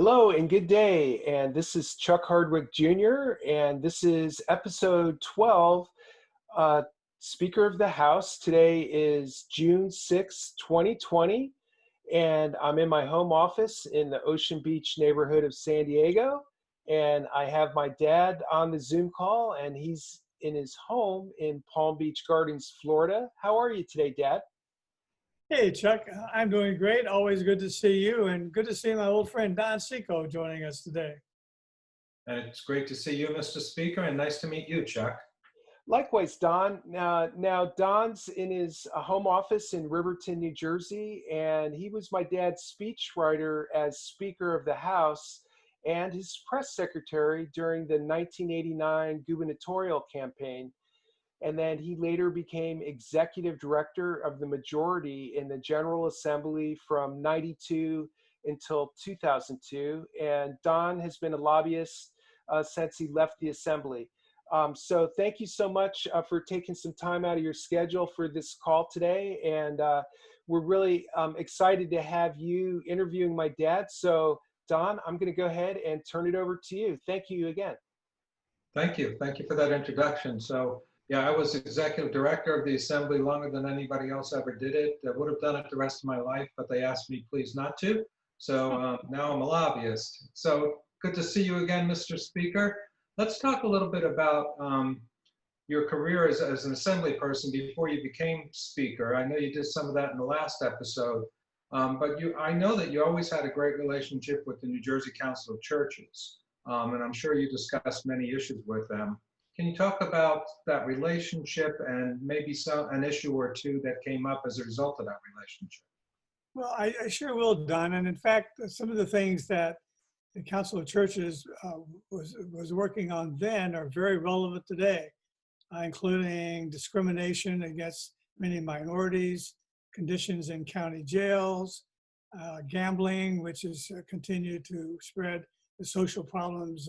Hello and good day. And this is Chuck Hardwick Jr. And this is episode 12, uh, Speaker of the House. Today is June 6, 2020. And I'm in my home office in the Ocean Beach neighborhood of San Diego. And I have my dad on the Zoom call, and he's in his home in Palm Beach Gardens, Florida. How are you today, Dad? Hey, Chuck, I'm doing great. Always good to see you, and good to see my old friend Don Sico joining us today. And it's great to see you, Mr. Speaker, and nice to meet you, Chuck. Likewise, Don. Now, Don's in his home office in Riverton, New Jersey, and he was my dad's speechwriter as Speaker of the House and his press secretary during the 1989 gubernatorial campaign. And then he later became executive director of the majority in the General Assembly from 92 until 2002. And Don has been a lobbyist since he left the Assembly. So thank you so much for taking some time out of your schedule for this call today. And we're really excited to have you interviewing my dad. So Don, I'm going to go ahead and turn it over to you. Thank you again. Thank you. Thank you for that introduction. So, yeah, I was executive director of the Assembly longer than anybody else ever did it. I would have done it the rest of my life, but they asked me please not to. So now I'm a lobbyist. So good to see you again, Mr. Speaker. Let's talk a little bit about your career as an Assembly person before you became Speaker. I know you did some of that in the last episode, but I know that you always had a great relationship with the New Jersey Council of Churches, and I'm sure you discussed many issues with them. Can you talk about that relationship and maybe an issue or two that came up as a result of that relationship? Well, I sure will, Don. And in fact, some of the things that the Council of Churches was working on then are very relevant today, including discrimination against many minorities, conditions in county jails, gambling, which has continued to spread, the social problems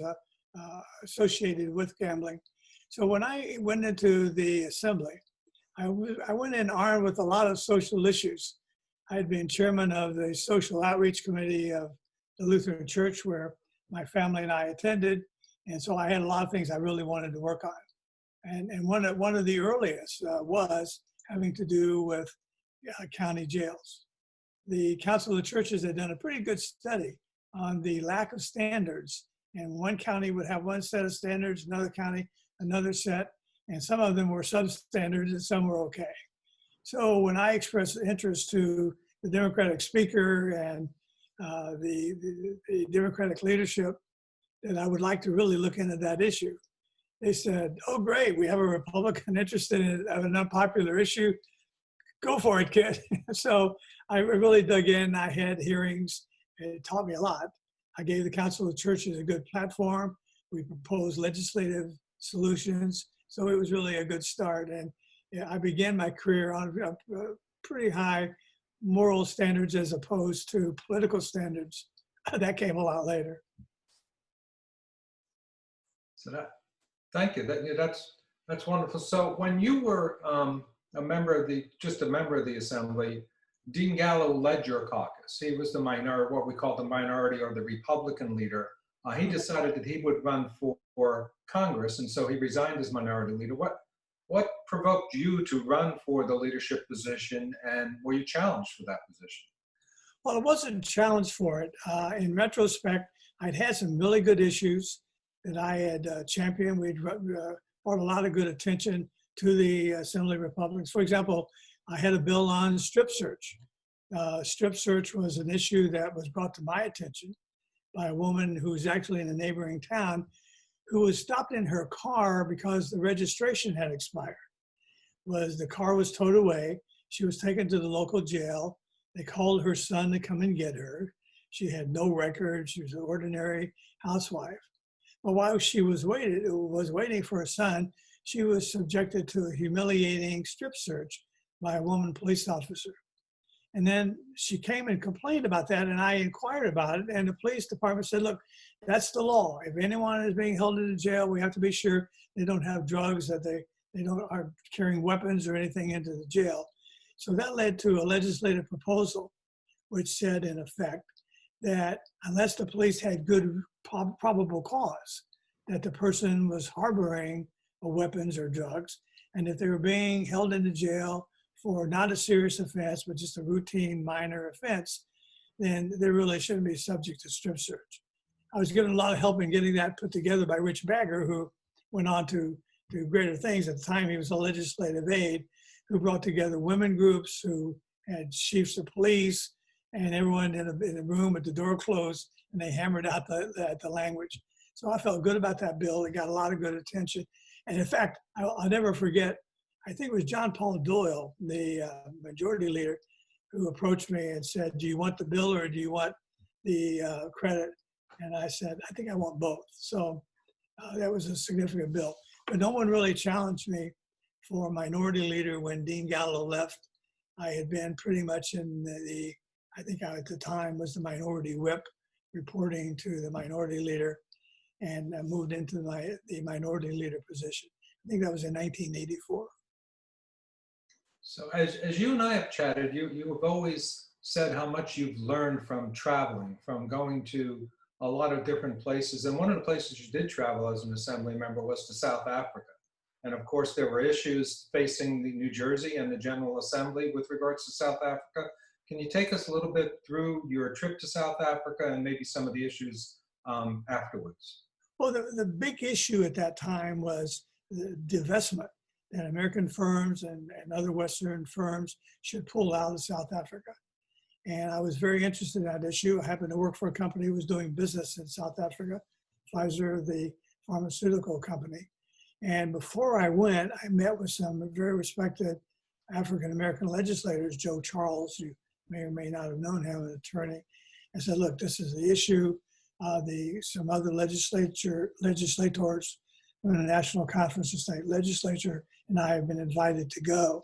associated with gambling. So when I went into the Assembly, I went in armed with a lot of social issues. I had been chairman of the Social Outreach Committee of the Lutheran Church, where my family and I attended, and so I had a lot of things I really wanted to work on. And one of the earliest was having to do with county jails. The Council of Churches had done a pretty good study on the lack of standards, and one county would have one set of standards, another county another set, and some of them were substandards and some were okay. So when I expressed interest to the Democratic Speaker and the Democratic leadership that I would like to really look into that issue, they said, "Oh, great, we have a Republican interested in an unpopular issue. Go for it, kid." So I really dug in. I had hearings. It taught me a lot. I gave the Council of Churches a good platform. We proposed legislative solutions. So it was really a good start. And I began my career on pretty high moral standards as opposed to political standards. That came a lot later. So thank you. That's wonderful. So when you were a member of the Assembly, Dean Gallo led your caucus. He was the minority, what we call the minority or the Republican leader. He decided that he would run for Congress, and so he resigned as minority leader. What provoked you to run for the leadership position, and were you challenged for that position? Well, I wasn't challenged for it. In retrospect, I'd had some really good issues that I had championed. We'd brought a lot of good attention to the Assembly Republicans. For example, I had a bill on strip search. Strip search was an issue that was brought to my attention by a woman who was actually in a neighboring town who was stopped in her car because the registration had expired. The car was towed away. She was taken to the local jail. They called her son to come and get her. She had no record. She was an ordinary housewife. But while she was waiting for her son, she was subjected to a humiliating strip search by a woman police officer. And then she came and complained about that, and I inquired about it, and the police department said, "Look, that's the law. If anyone is being held in a jail, we have to be sure they don't have drugs, that they are carrying weapons or anything into the jail." So that led to a legislative proposal which said, in effect, that unless the police had good probable cause that the person was harboring weapons or drugs, and if they were being held into jail for not a serious offense, but just a routine minor offense, then they really shouldn't be subject to strip search. I was given a lot of help in getting that put together by Rich Bagger, who went on to do greater things. At the time, he was a legislative aide who brought together women groups, who had chiefs of police, and everyone in a room with the door closed, and they hammered out the language. So I felt good about that bill. It got a lot of good attention. And in fact, I'll never forget, I think it was John Paul Doyle, the majority leader, who approached me and said, do you want the bill or do you want the credit? And I said, I think I want both. So that was a significant bill. But no one really challenged me for minority leader when Dean Gallo left. I had been pretty much in I think I at the time was the minority whip, reporting to the minority leader, and moved into the minority leader position. I think that was in 1984. So as you and I have chatted, you have always said how much you've learned from traveling, from going to a lot of different places. And one of the places you did travel as an assembly member was to South Africa. And of course, there were issues facing the New Jersey and the General Assembly with regards to South Africa. Can you take us a little bit through your trip to South Africa and maybe some of the issues afterwards? Well, the big issue at that time was the divestment, that American firms and other Western firms should pull out of South Africa. And I was very interested in that issue. I happened to work for a company who was doing business in South Africa, Pfizer, the pharmaceutical company. And before I went, I met with some very respected African-American legislators, Joe Charles, you may or may not have known him, an attorney, and said, look, this is the issue. Some other legislators from the National Conference of State Legislature and I have been invited to go.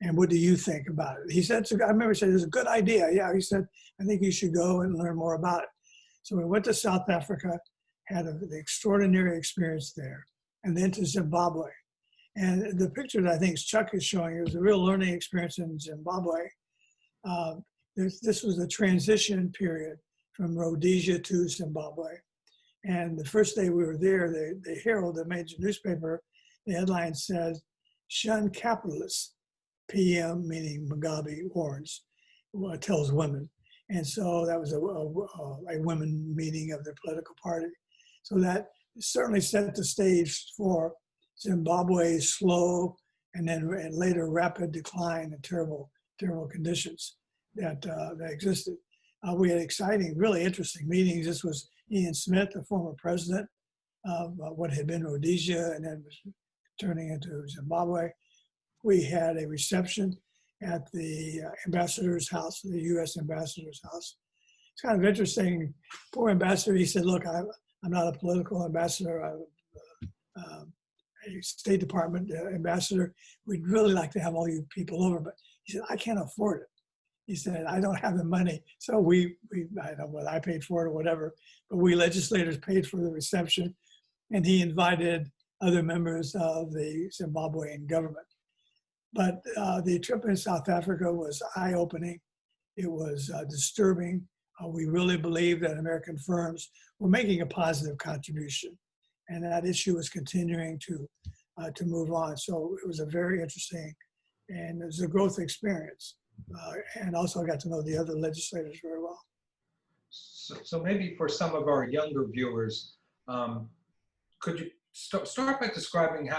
And what do you think about it? He said, I remember he said, it's a good idea. Yeah, he said, I think you should go and learn more about it. So we went to South Africa, had an extraordinary experience there, and then to Zimbabwe. And the picture that I think Chuck is showing, it was a real learning experience in Zimbabwe. This was the transition period from Rhodesia to Zimbabwe. And the first day we were there, the Herald, the major newspaper, the headline says, shun capitalists, PM, meaning Mugabe warns, tells women. And so that was a women meeting of the political party. So that certainly set the stage for Zimbabwe's slow and later rapid decline and terrible conditions that existed. We had exciting, really interesting meetings. This was Ian Smith, the former president of what had been Rhodesia and then was turning into Zimbabwe. We had a reception at the ambassador's house, the U.S. ambassador's house. It's kind of interesting. Poor ambassador, he said, look, I'm not a political ambassador. I'm a State Department ambassador. We'd really like to have all you people over, but he said, I can't afford it. He said, I don't have the money. So I don't know whether I paid for it or whatever, but we legislators paid for the reception, and he invited other members of the Zimbabwean government. But the trip in South Africa was eye-opening. It was disturbing. We really believed that American firms were making a positive contribution, and that issue was continuing to move on. So it was a very interesting, and it was a growth experience. And also I got to know the other legislators very well. So maybe for some of our younger viewers, could you start by describing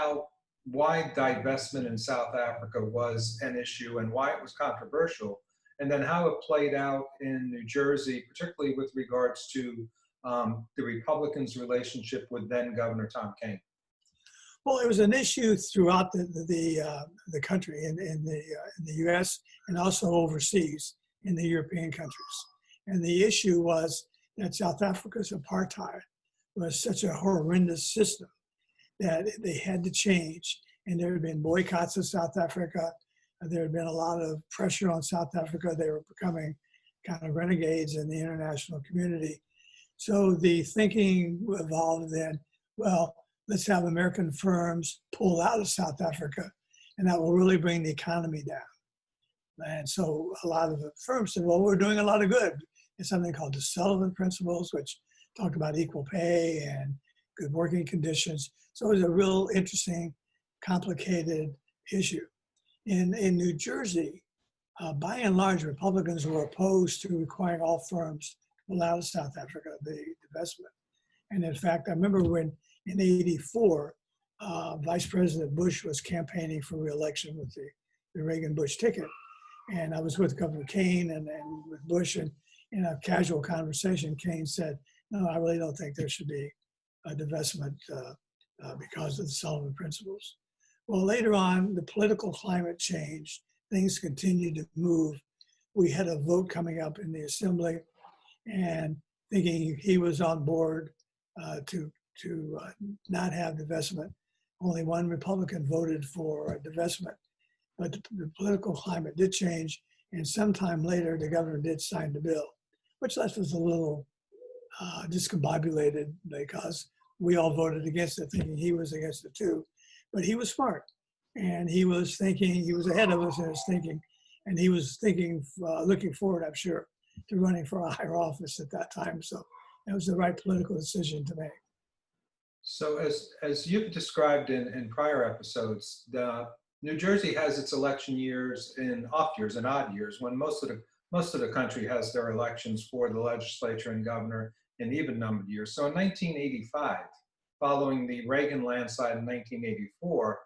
why divestment in South Africa was an issue and why it was controversial, and then how it played out in New Jersey, particularly with regards to the Republicans' relationship with then Governor Tom Kean? Well, it was an issue throughout the country, in the U.S. and also overseas in the European countries. And the issue was that South Africa's apartheid was such a horrendous system that they had to change. And there had been boycotts of South Africa. There had been a lot of pressure on South Africa. They were becoming kind of renegades in the international community. So the thinking evolved then, well, let's have American firms pull out of South Africa, and that will really bring the economy down. And so a lot of the firms said, well, we're doing a lot of good. and something called the Sullivan Principles, which talked about equal pay and good working conditions. So it was a real interesting, complicated issue. In New Jersey, by and large, Republicans were opposed to requiring all firms to allow South Africa the divestment. And in fact, I remember when in '84, Vice President Bush was campaigning for re-election with the Reagan-Bush ticket. And I was with Governor Kane and with Bush, and in a casual conversation, Kane said, no, I really don't think there should be a divestment because of the Sullivan Principles. Well, later on, the political climate changed. Things continued to move. We had a vote coming up in the Assembly, and thinking he was on board to not have divestment. Only one Republican voted for disbursement, but the political climate did change, and sometime later the governor did sign the bill, which left us a little discombobulated because we all voted against it, thinking he was against it too. But he was smart, and he was thinking, he was ahead of us in his thinking, and he was thinking, looking forward, I'm sure, to running for a higher office at that time. So it was the right political decision to make. So as you've described in prior episodes, New Jersey has its election years in off years and odd years, when most of the country has their elections for the legislature and governor in even numbered years. So in 1985, following the Reagan landslide in 1984,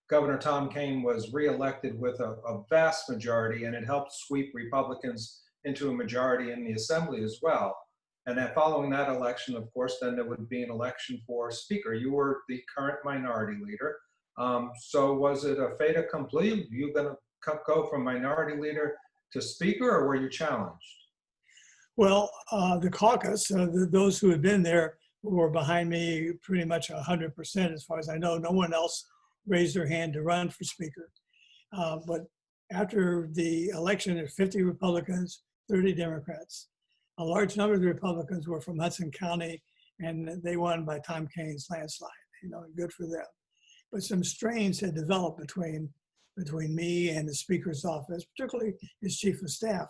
Governor Tom Kean was reelected with a vast majority, and it helped sweep Republicans into a majority in the Assembly as well. And then following that election, of course, then there would be an election for Speaker. You were the current minority leader. So was it a fait accompli? Were you going to go from minority leader to Speaker, or were you challenged? Well, the caucus, those who had been there were behind me pretty much 100% as far as I know. No one else raised their hand to run for Speaker. But after the election, there were 50 Republicans, 30 Democrats. A large number of the Republicans were from Hudson County, and they won by Tom Kean's landslide. You know, good for them. But some strains had developed between me and the Speaker's office, particularly his chief of staff.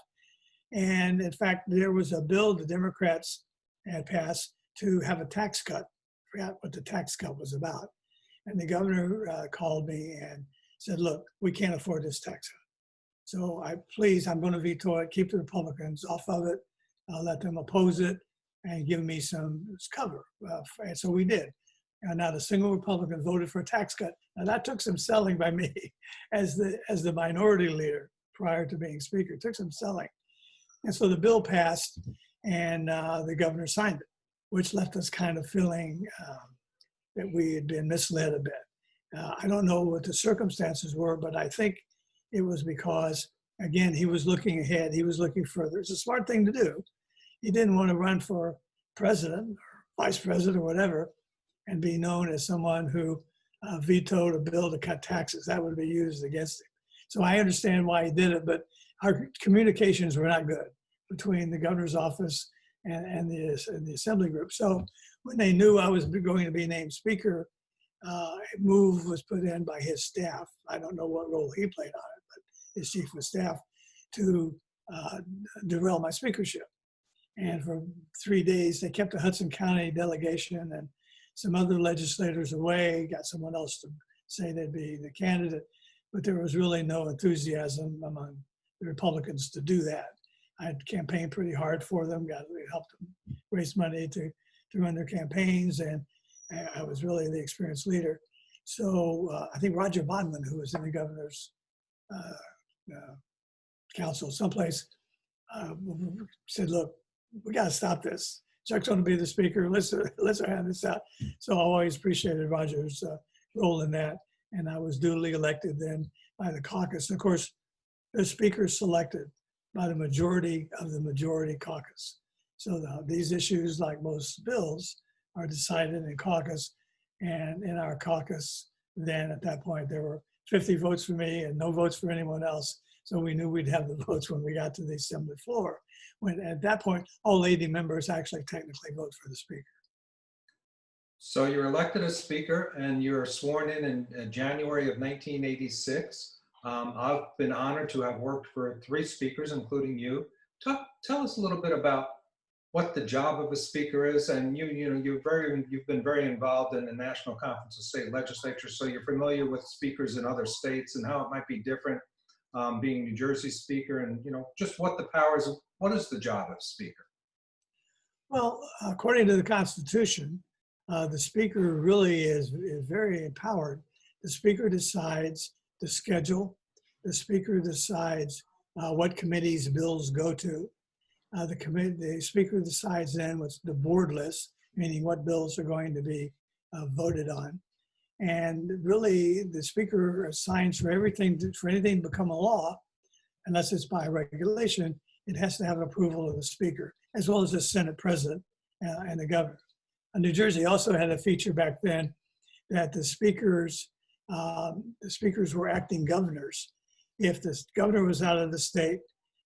And in fact, there was a bill the Democrats had passed to have a tax cut. I forgot what the tax cut was about. And the governor called me and said, look, we can't afford this tax cut. So I'm going to veto it, keep the Republicans off of it, let them oppose it, and give me some cover. And so we did. And not a single Republican voted for a tax cut. Now that took some selling by me as the minority leader prior to being Speaker. It took some selling. And so the bill passed, and the governor signed it, which left us kind of feeling that we had been misled a bit. I don't know what the circumstances were, but I think it was because, again, he was looking ahead. He was looking further. It's a smart thing to do. He didn't want to run for president or vice president or whatever and be known as someone who vetoed a bill to cut taxes. That would be used against him. So I understand why he did it, but our communications were not good between the governor's office and the assembly group. So when they knew I was going to be named Speaker, a move was put in by his staff. I don't know what role he played on it, but his chief of staff, to derail my speakership. And for 3 days, they kept the Hudson County delegation and some other legislators away, got someone else to say they'd be the candidate, but there was really no enthusiasm among the Republicans to do that. I had campaigned pretty hard for them, helped them raise money to run their campaigns, and I was really the experienced leader. So I think Roger Bodman, who was in the governor's council someplace, said, look, we got to stop this. Chuck's going to be the Speaker. Let's hand this out. So I always appreciated Roger's role in that. And I was duly elected then by the caucus. And of course, the Speaker is selected by the majority of the majority caucus. So these issues, like most bills, are decided in caucus. And in our caucus, then at that point, there were 50 votes for me and no votes for anyone else. So we knew we'd have the votes when we got to the assembly floor. When at that point, all 80 members actually technically vote for the Speaker. So you're elected as Speaker, and you're sworn in January of 1986. I've been honored to have worked for 3 speakers, including you. Tell us a little bit about what the job of a speaker is, and you've been very involved in the National Conference of State Legislatures, so you're familiar with speakers in other states and how it might be different, being New Jersey speaker, and just what is the job of speaker? Well, according to the Constitution, the speaker really is very empowered. The speaker decides the schedule. The speaker decides what committees bills go to. The speaker decides then what's the board list, meaning what bills are going to be voted on. And really, the speaker assigns for anything to become a law, unless it's by regulation, it has to have approval of the speaker, as well as the Senate president and the governor. New Jersey also had a feature back then that the speakers were acting governors. If the governor was out of the state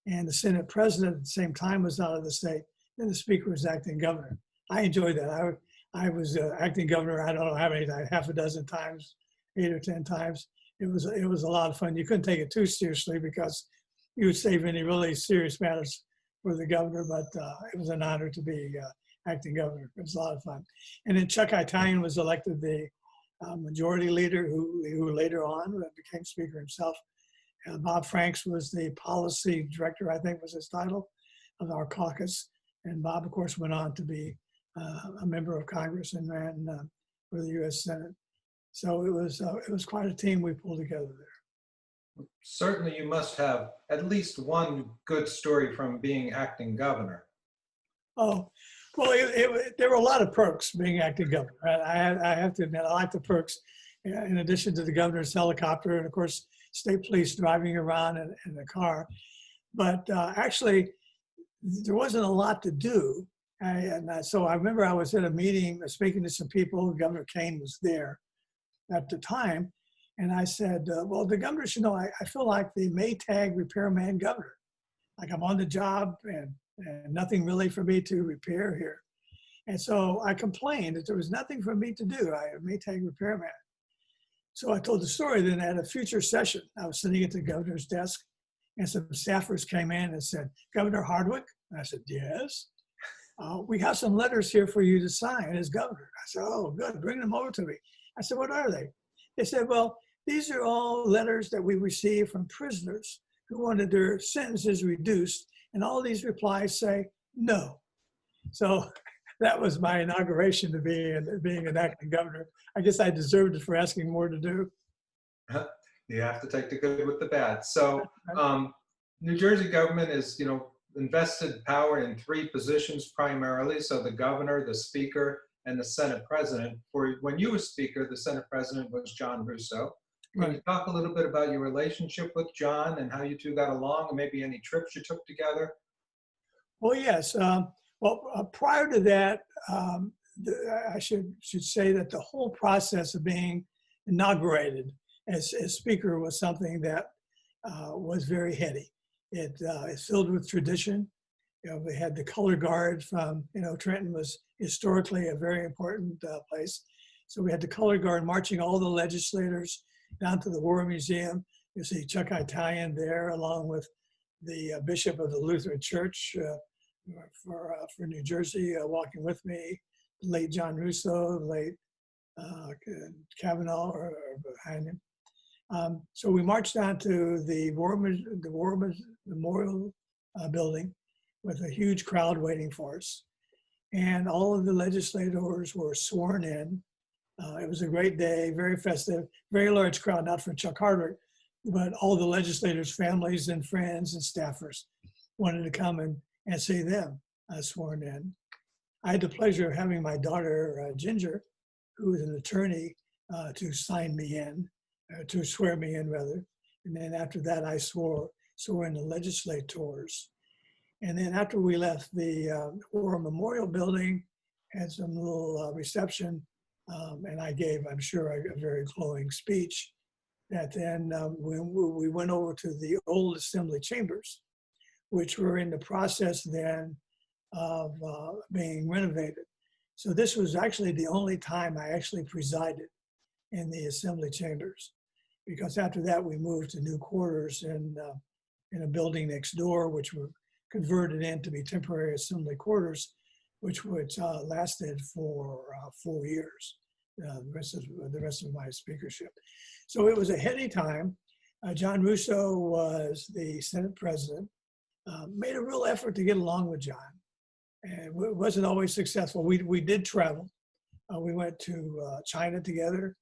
and the Senate president at the same time was out of the state, then the speaker was acting governor. I enjoyed that. I was acting governor, I don't know how many times, half a dozen times, 8 or 10 times. It was a lot of fun. You couldn't take it too seriously because you would save any really serious matters for the governor, but it was an honor to be acting governor. It was a lot of fun. And then Chuck Hardwick was elected the majority leader who later on became speaker himself. Bob Franks was the policy director, I think was his title, of our caucus. And Bob, of course, went on to be a member of Congress and ran for the U.S. Senate. So it was quite a team we pulled together there. Certainly you must have at least one good story from being acting governor. Oh, well, there were a lot of perks being acting governor. I have to admit, I like the perks in addition to the governor's helicopter and, of course, state police driving around in the car. But actually, there wasn't a lot to do. So I remember I was at a meeting speaking to some people. Governor Kane was there at the time. And I said, well, the governor should know I feel like the Maytag repairman governor. Like I'm on the job and nothing really for me to repair here. And so I complained that there was nothing for me to do. I am a Maytag repairman. So I told the story. Then at a future session, I was sitting at the governor's desk and some staffers came in and said, Governor Hardwick? And I said, yes. We have some letters here for you to sign as governor. I said, oh, good, bring them over to me. I said, what are they? They said, well, these are all letters that we received from prisoners who wanted their sentences reduced. And all these replies say no. So that was my inauguration to being an acting governor. I guess I deserved it for asking more to do. You have to take the good with the bad. So New Jersey government is, invested power in 3 positions primarily. So the governor, the speaker, and the Senate president. For when you were speaker, the Senate president was John Russo. Can you talk a little bit about your relationship with John and how you two got along, and maybe any trips you took together? Well, yes. Prior to that, I should say that the whole process of being inaugurated as speaker was something that was very heady. It's filled with tradition. We had the color guard from, Trenton was historically a very important place. So we had the color guard marching all the legislators down to the War Museum. You see Chuck Hardwick there, along with the Bishop of the Lutheran Church for New Jersey, walking with me, the late John Russo, the late Kavanaugh or behind him. So we marched down to the War Memorial building with a huge crowd waiting for us. And all of the legislators were sworn in. It was a great day, very festive, very large crowd, not for Chuck Hardwick, but all the legislators' families and friends and staffers wanted to come and see them sworn in. I had the pleasure of having my daughter, Ginger, who is an attorney, to sign me in, to swear me in rather. And then after that, I swore in the legislators. And then after we left the War Memorial Building, had some little reception, and I gave, I'm sure, a very glowing speech. That then we went over to the old assembly chambers, which were in the process then of being renovated. So this was actually the only time I actually presided in the assembly chambers, because after that we moved to new quarters in a building next door, which were converted in to be temporary assembly quarters which lasted for 4 years, the rest of my speakership. So it was a heady time. John Russo was the Senate president, made a real effort to get along with John. And it wasn't always successful. We did travel. We went to China together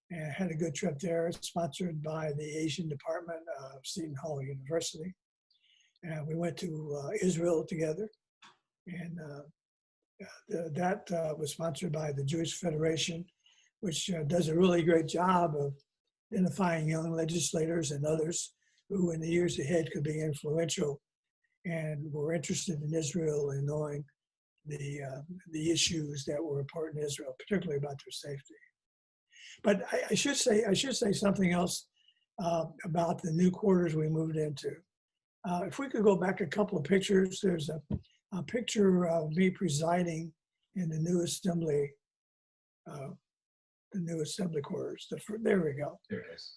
and had a good trip there, sponsored by the Asian Department of Seton Hall University. And we went to Israel together. And that was sponsored by the Jewish Federation, which does a really great job of identifying young legislators and others who in the years ahead could be influential and were interested in Israel and knowing the issues that were important in Israel, particularly about their safety. But I should say something else about the new quarters we moved into. If we could go back a couple of pictures, there's a picture of me presiding in the new assembly quarters. There we go. There it is.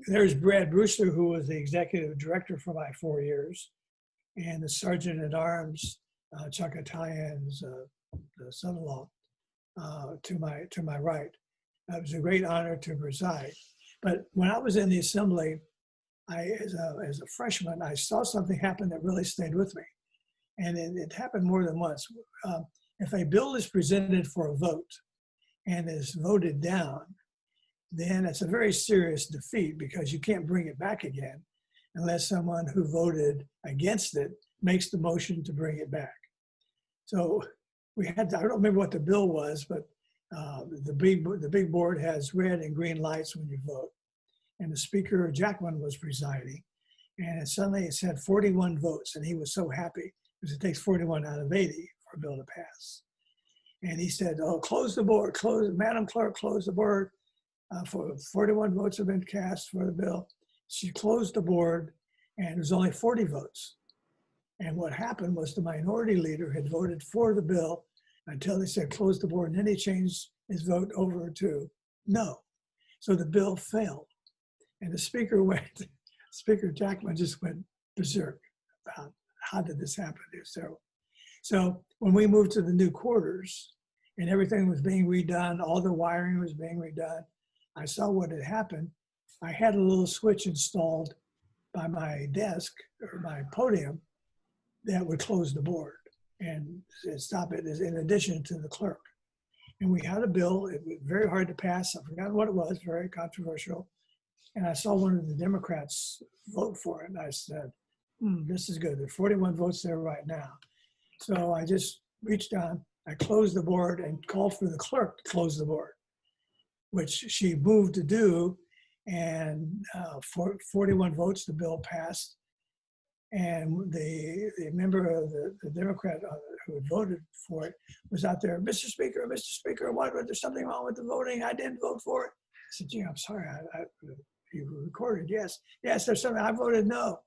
There's Brad Brewster, who was the executive director for my 4 years, and the sergeant at arms, Chuck Hardwick's son-in-law, to my right. It was a great honor to preside. But when I was in the assembly, as a freshman, I saw something happen that really stayed with me. And it happened more than once. If a bill is presented for a vote and is voted down, then it's a very serious defeat because you can't bring it back again unless someone who voted against it makes the motion to bring it back. So I don't remember what the bill was, but the big board has red and green lights when you vote. And the speaker, Jackman, was presiding. And suddenly it said 41 votes, and he was so happy because it takes 41 out of 80 for a bill to pass. And he said, "Oh, close the board, Madam Clerk, close the board. For 41 votes have been cast for the bill." She closed the board, and there was only 40 votes. And what happened was the minority leader had voted for the bill until they said close the board, and then he changed his vote over to no. So the bill failed. And the Speaker Jackman just went berserk about how did this happen? So when we moved to the new quarters and everything was being redone, all the wiring was being redone, I saw what had happened. I had a little switch installed by my desk or my podium that would close the board and stop it in addition to the clerk. And we had a bill, it was very hard to pass. I forgot what it was, very controversial. And I saw one of the Democrats vote for it. And I said, this is good. There are 41 votes there right now. So I just reached down, I closed the board and called for the clerk to close the board, which she moved to do. And for 41 votes, the bill passed. And the member of the Democrat who had voted for it was out there, Mr. Speaker, what, there's something wrong with the voting? I didn't vote for it. I said, gee, I'm sorry, you recorded, yes, there's something, I voted no.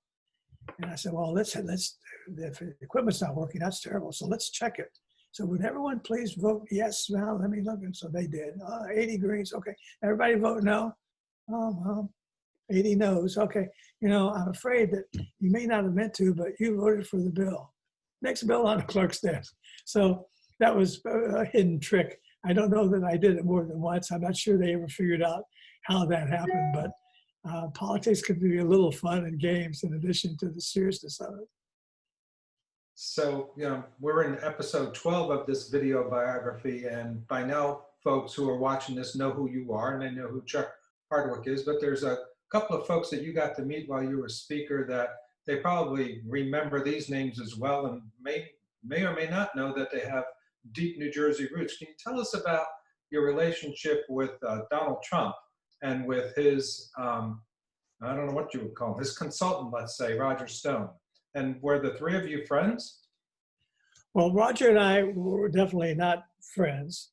And I said, well, if the equipment's not working, that's terrible, so let's check it. So would everyone please vote yes? Now, let me look. And so they did. 80 greens, okay. Everybody vote no? Well, 80 no's, okay. I'm afraid that you may not have meant to, but you voted for the bill. Next bill on the clerk's desk. So that was a hidden trick. I don't know that I did it more than once. I'm not sure they ever figured out how that happened, but politics can be a little fun and games in addition to the seriousness of it. So, we're in episode 12 of this video biography, and by now, folks who are watching this know who you are, and they know who Chuck Hardwick is, but there's a couple of folks that you got to meet while you were speaker that they probably remember these names as well, and may or may not know that they have deep New Jersey roots. Can you tell us about your relationship with Donald Trump and with his, I don't know what you would call him, his consultant, let's say, Roger Stone? And were the three of you friends? Well, Roger and I were definitely not friends.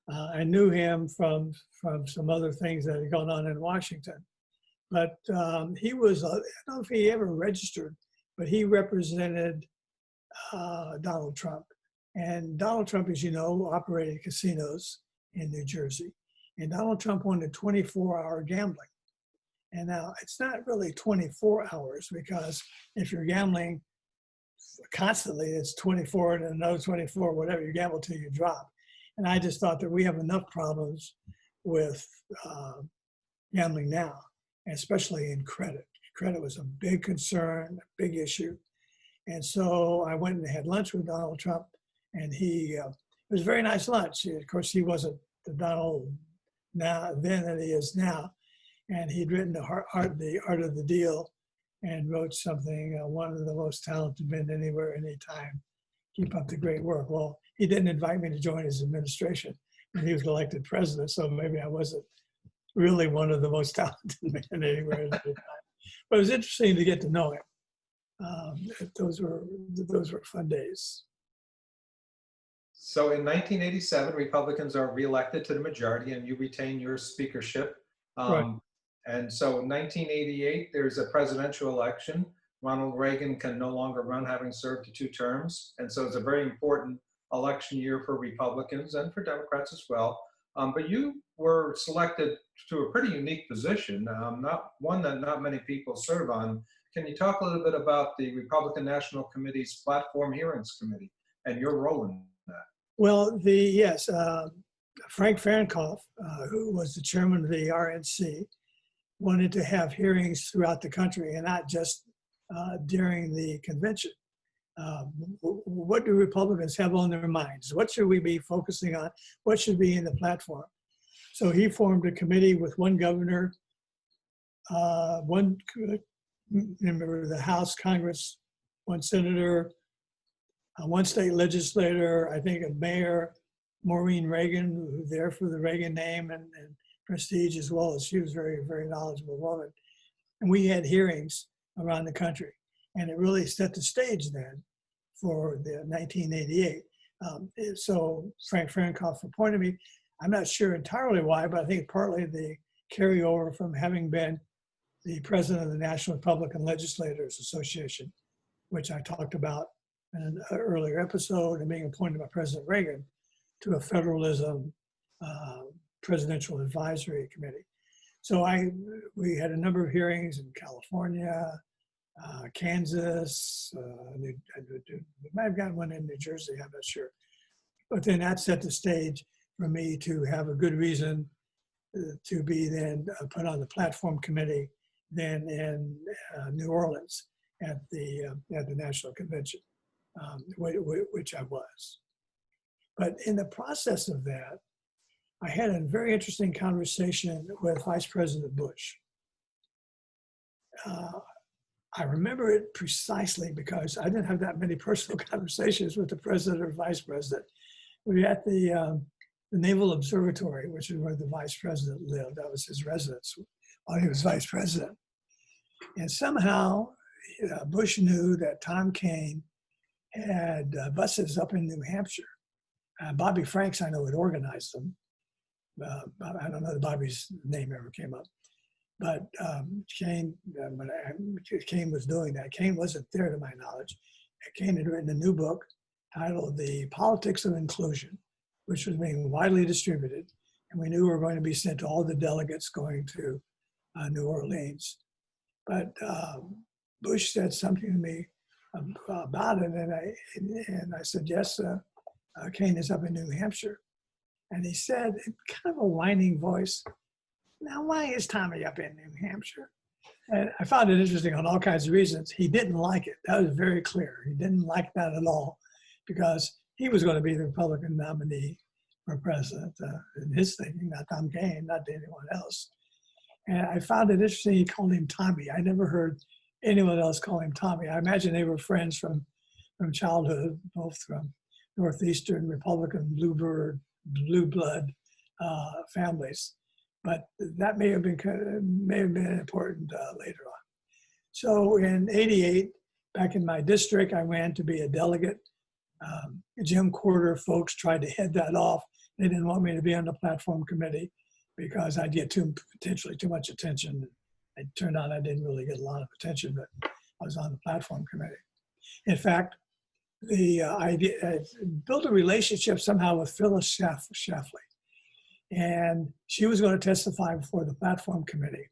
I knew him from some other things that had gone on in Washington. But he was, I don't know if he ever registered, but he represented Donald Trump. And Donald Trump, as you know, operated casinos in New Jersey. And Donald Trump wanted 24-hour gambling. And now it's not really 24 hours because if you're gambling constantly it's 24 and another 24, whatever, you gamble till you drop. And I just thought that we have enough problems with gambling now, and especially in credit. Credit was a big concern, a big issue. And so I went and had lunch with Donald Trump, and it was a very nice lunch. Of course, he wasn't the Donald now then that he is now. And he'd written the Art of the Deal and wrote something, one of the most talented men anywhere, anytime. Keep up the great work. Well, he didn't invite me to join his administration when he was elected president, so maybe I wasn't really one of the most talented men anywhere at any time. But it was interesting to get to know him. Those were fun days. So in 1987, Republicans are reelected to the majority and you retain your speakership. Right. And so in 1988, there's a presidential election. Ronald Reagan can no longer run, having served 2 terms. And so it's a very important election year for Republicans and for Democrats as well. But you were selected to a pretty unique position, not one that not many people serve on. Can you talk a little bit about the Republican National Committee's Platform Hearings Committee and your role in that? Well, Frank Fahrenkopf, who was the chairman of the RNC, wanted to have hearings throughout the country and not just during the convention. What do Republicans have on their minds? What should we be focusing on? What should be in the platform? So he formed a committee with one governor, one member of the House, Congress, one senator, one state legislator, I think a mayor, Maureen Reagan, who was there for the Reagan name and prestige, as well as she was a very, very knowledgeable woman. And we had hearings around the country. And it really set the stage then for the 1988. So Frank Fahrenkopf appointed me. I'm not sure entirely why, but I think partly the carryover from having been the president of the National Republican Legislators Association, which I talked about in an earlier episode, and being appointed by President Reagan to a federalism presidential advisory committee. So we had a number of hearings in California, Kansas, we might have gotten one in New Jersey, I'm not sure. But then that set the stage for me to have a good reason to be then put on the platform committee then in New Orleans at the National Convention, which I was. But in the process of that, I had a very interesting conversation with Vice President Bush. I remember it precisely because I didn't have that many personal conversations with the president or vice president. We were at the Naval Observatory, which is where the vice president lived. That was his residence while he was vice president. And somehow Bush knew that Tom Kean had buses up in New Hampshire. Bobby Franks, I know, had organized them. I don't know that Bobby's name ever came up. But Kean, when Kean was doing that, Kean wasn't there to my knowledge. Kean had written a new book titled The Politics of Inclusion, which was being widely distributed. And we knew we were going to be sent to all the delegates going to New Orleans. But Bush said something to me about it, and I said, yes, Kean is up in New Hampshire. And he said, in kind of a whining voice, now why is Tommy up in New Hampshire? And I found it interesting on all kinds of reasons. He didn't like it. That was very clear. He didn't like that at all because he was going to be the Republican nominee for president in his thinking, not Tom Kean, not anyone else. And I found it interesting he called him Tommy. I never heard anyone else call him Tommy. I imagine they were friends from childhood, both from Northeastern Republican blue blood families. But that may have been important later on. So in '88, back in my district, I ran to be a delegate. Jim Corder folks tried to head that off. They didn't want me to be on the platform committee because I'd get potentially too much attention. It turned out I didn't really get a lot of attention, but I was on the platform committee. In fact, I built a relationship somehow with Phyllis Schlafly. And she was going to testify before the platform committee.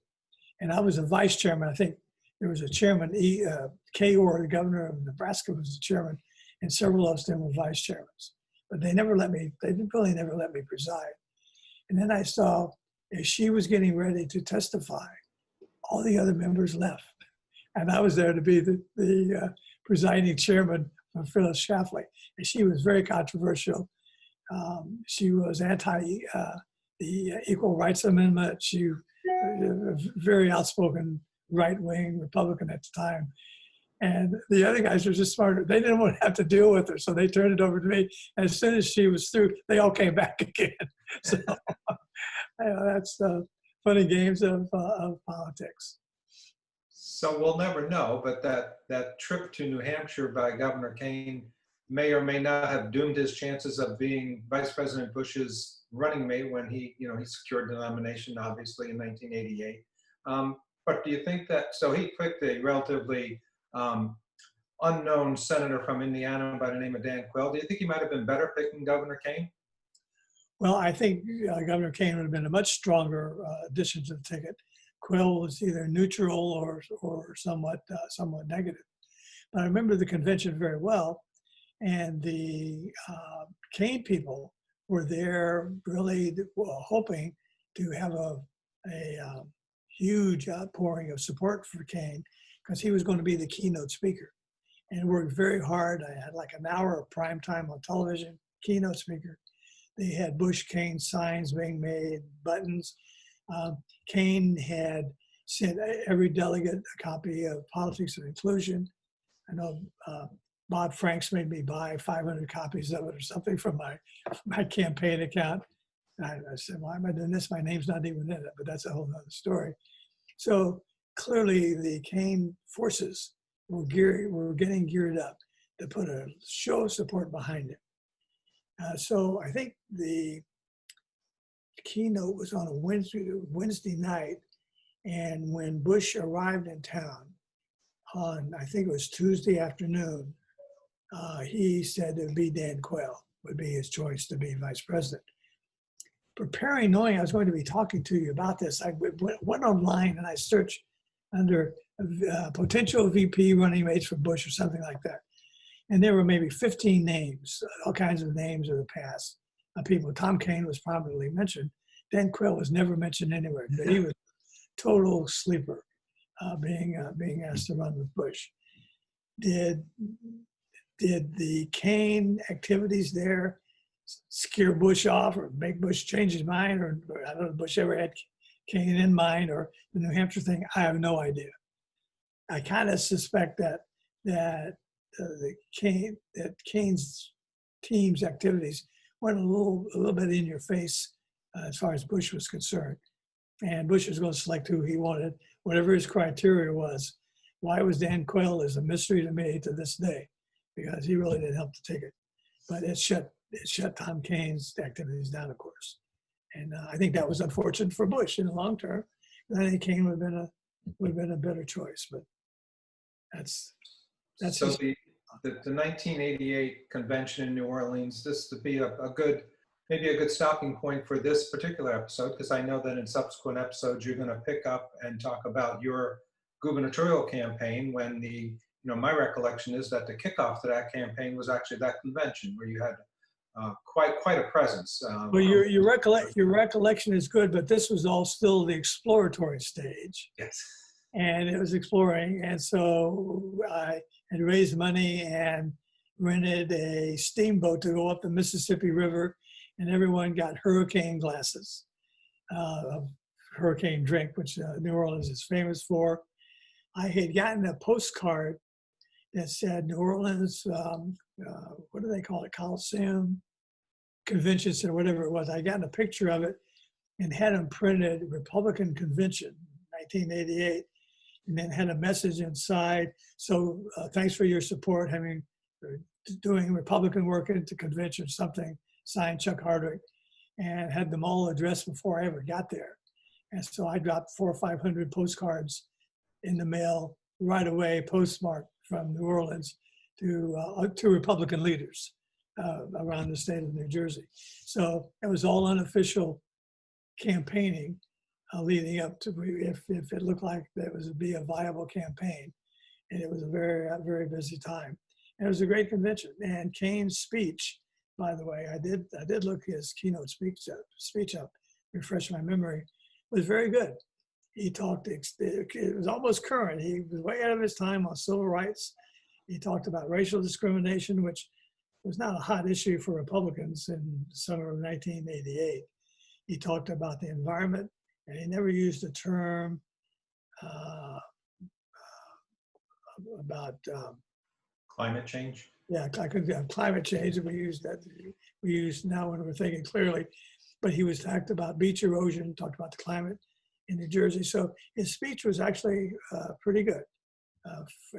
And I was the vice chairman. I think there was a chairman, Kay Orr, the governor of Nebraska, was the chairman, and several of them were vice chairmen. But they really never let me preside. And then I saw, as she was getting ready to testify, all the other members left. And I was there to be the presiding chairman of Phyllis Schlafly. And she was very controversial. She was anti the Equal Rights Amendment. She was a very outspoken right-wing Republican at the time. And the other guys were just smarter. They didn't want to have to deal with her, so they turned it over to me. And as soon as she was through, they all came back again. So that's the funny games of politics. So we'll never know, but that trip to New Hampshire by Governor Kane may or may not have doomed his chances of being Vice President Bush's running mate when he secured the nomination, obviously, in 1988. But do you think that, so he picked a relatively unknown senator from Indiana by the name of Dan Quayle. Do you think he might have been better picking Governor Kane? Well, I think Governor Kane would have been a much stronger addition to the ticket. Quayle was either neutral or somewhat negative. But I remember the convention very well, and the Kane people were there really hoping to have a huge outpouring of support for Kane, because he was going to be the keynote speaker, and worked very hard. I had like an hour of prime time on television, keynote speaker. They had Bush-Kane signs being made, buttons. Kane had sent every delegate a copy of Politics of Inclusion. I know Bob Franks made me buy 500 copies of it or something from my campaign account. I said, why am I doing this? My name's not even in it, but that's a whole other story. So clearly the Kane forces were getting geared up to put a show of support behind it. So I think the keynote was on a Wednesday night, and when Bush arrived in town on, I think it was Tuesday afternoon, he said it would be Dan Quayle would be his choice to be vice president. Preparing, knowing I was going to be talking to you about this, I went online and I searched under potential VP running mates for Bush or something like that. And there were maybe 15 names, all kinds of names of the past people. Tom Kane was probably mentioned. Dan Quayle was never mentioned anywhere, but he was a total sleeper being asked to run with Bush. Did the Kane activities there scare Bush off or make Bush change his mind, or I don't know if Bush ever had Kane in mind, or the New Hampshire thing? I have no idea. I kind of suspect that Kane's team's activities went a little bit in your face as far as Bush was concerned. And Bush was going to select who he wanted, whatever his criteria was. Why was Dan Quayle is a mystery to me to this day, because he really didn't help the ticket. But it shut Tom Kane's activities down, of course. And I think that was unfortunate for Bush in the long term. I think Kane would have been a better choice, but that's so the 1988 convention in New Orleans. This would be maybe a good stopping point for this particular episode, because I know that in subsequent episodes you're going to pick up and talk about your gubernatorial campaign. When my recollection is that the kickoff to that campaign was actually that convention where you had quite a presence. Well, your recollection is good, but this was all still the exploratory stage. Yes. And it was exploring, and so I had raised money and rented a steamboat to go up the Mississippi River, and everyone got hurricane glasses, hurricane drink, which New Orleans is famous for. I had gotten a postcard that said New Orleans, what do they call it, Coliseum Convention Center, whatever it was. I got a picture of it and had them printed, Republican Convention, 1988, and then had a message inside. So thanks for your support, doing Republican work at the convention, something, signed Chuck Hardwick, and had them all addressed before I ever got there. And so I dropped 400 or 500 postcards in the mail right away, postmarked from New Orleans to Republican leaders around the state of New Jersey. So it was all unofficial campaigning leading up to if it looked like that was to be a viable campaign. And it was a very busy time. And it was a great convention. And Kane's speech, by the way, I did look his keynote speech up, refresh my memory, was very good. He talked, it was almost current. He was way ahead of his time on civil rights. He talked about racial discrimination, which was not a hot issue for Republicans in the summer of 1988. He talked about the environment, and he never used the term about Climate change. yeah, climate change. And we use that. We use now when we're thinking clearly. But he was talked about beach erosion, talked about the climate in New Jersey. So his speech was actually pretty good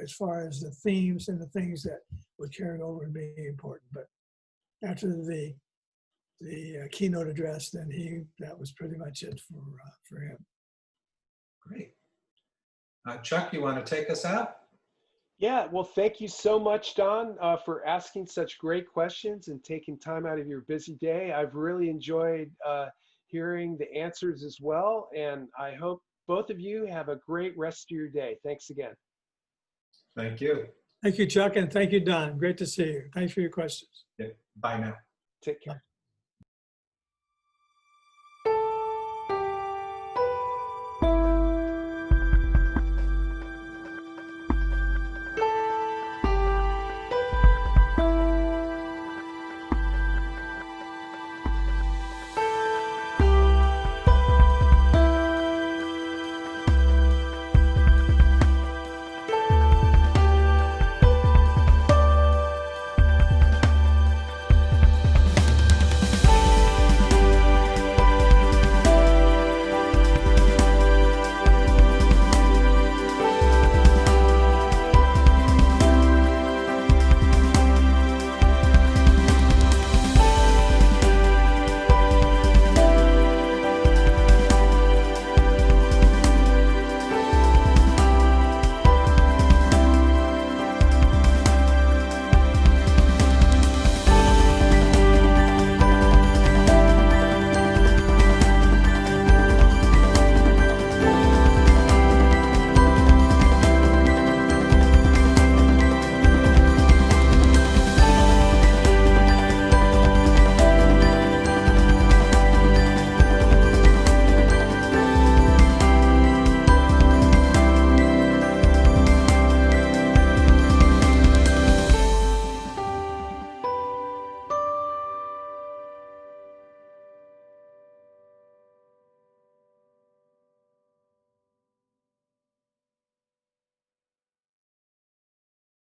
as far as the themes and the things that would carry over and be important. But after the keynote address, then that was pretty much it for him. Great. Chuck, you want to take us out? Yeah, well, thank you so much, Don, for asking such great questions and taking time out of your busy day. I've really enjoyed hearing the answers as well, and I hope both of you have a great rest of your day. Thanks again. Thank you. Thank you, Chuck, and thank you, Don. Great to see you. Thanks for your questions. Yeah. Bye now. Take care.